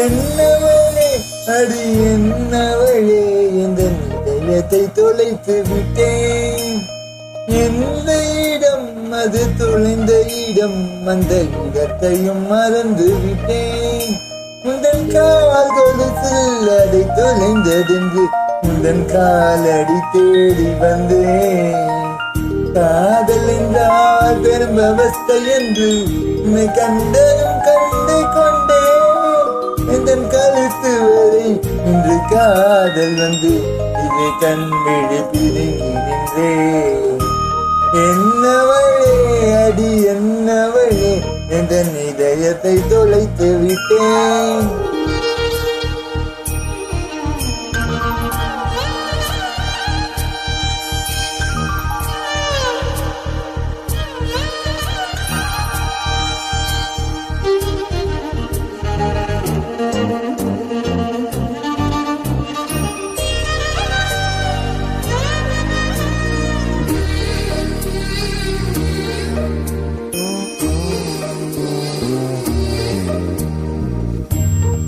என்னவளே அடி என்னவளே எந்த இதயத்தை தொலைத்து விட்டேன். எந்த இடம் அது தொலைந்த இடம், அந்த இடத்தையும் மறந்து விட்டேன். உந்தன் கால் கொலுசில் அதை தொலைந்ததென்று உந்தன் காலடி தேடி வந்தேன். காதல் என்றால் பெரும் அவஸ்தை என்று உன்னை கண்டதும் கண்டு கொண்டேன். எந்தன் கழுத்து வரை இன்று காதல் வந்து இதை கண்விழி பிரிங்கி நின்றேன். என்னவளே அடி என்னவளே எந்தன் இதயத்தை தொலைத்து விட்டேன்.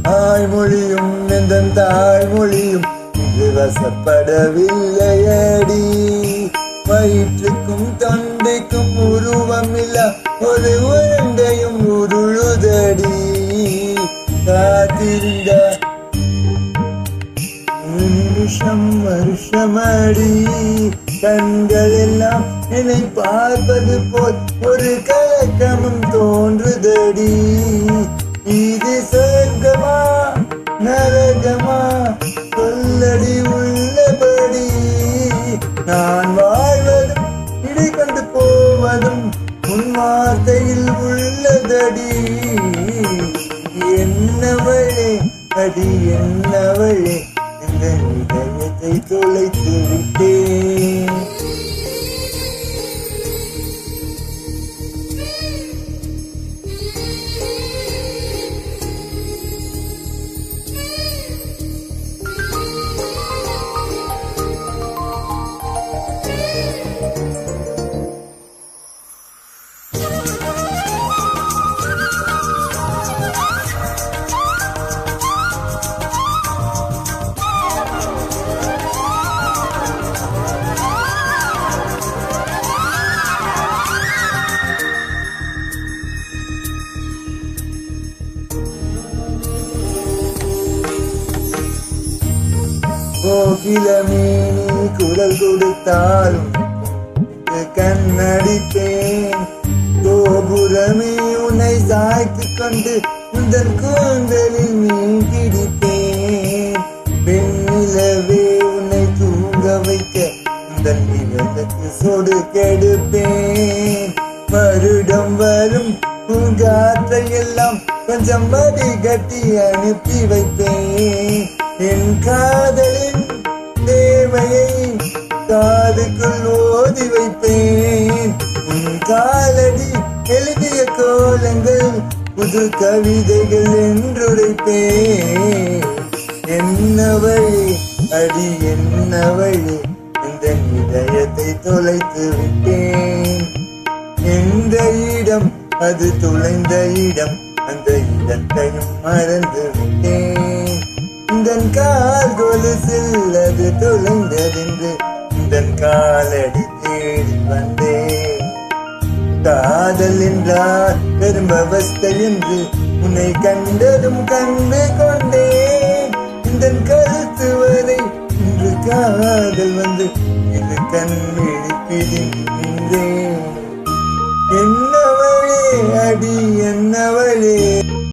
தாய்மொழியும் எந்தன் தாய்மொழியும் இது வசப்படவில்லையடி. வயிற்றுக்கும் தொண்டைக்கும் உருவமில்ல ஒரு உருண்டையும் உருளுதடி. காத்திருந்த நிமிஷம் வருஷமடி. கண்கள் எல்லாம் என்னை பார்ப்பது போல் ஒரு கலக்கமும் தோன்றுதடி. இது சொர்க்கமா நரகமா சொல்லடி உள்ளபடி. நான் வாழ்வதும் இடை கொண்டு போவதும் உன் வார்த்தையில் உள்ளதடி. என்னவளே அடி என்னவளே இந்த இதயத்தை தொலைத்து விட்டேன். கோகிலமே நீ குரல் கொடுத்தாலும் கண்ணடிப்பேன். கோபுரமே உன்னை சாய்த்து கொண்டு உந்தன் கூந்தலில் மீன் பிடிப்பேன். பெண்ணிலவே உன்னை தூங்க வைக்க உந்தன் விரலுக்கு சொடு கெடுப்பேன். வருடம் வரும் பூங்காற்றை எல்லாம் கொஞ்சம் வடிகட்டி அனுப்பி வைப்பேன். என் காதலின் தேவையை காதுக்குள் ஓதி வைப்பேன். உன் காலடி எழுதிய கோலங்கள் புது கவிதைகள் என்றுரைப்பேன். என்னவளே அடி என்னவளே இந்த இதயத்தை தொலைத்து விட்டேன். எந்த இடம் அது தொலைந்த இடம், அந்த இடத்தையும் மறந்து விட்டேன். உந்தன் கால் கொலுசில் அது தொலைந்ததென்று உந்தன் காலடி தேடி வந்தேன். காதல் என்றால் பெரும் அவஸ்தை என்று உன்னை கண்டதும் கண்டு கொண்டேன். உந்தன் கழுத்து வரை இன்று காதல் வந்து இது கண் விழி பிரிந்து நின்றேன். என்னவளே அடி என்னவளே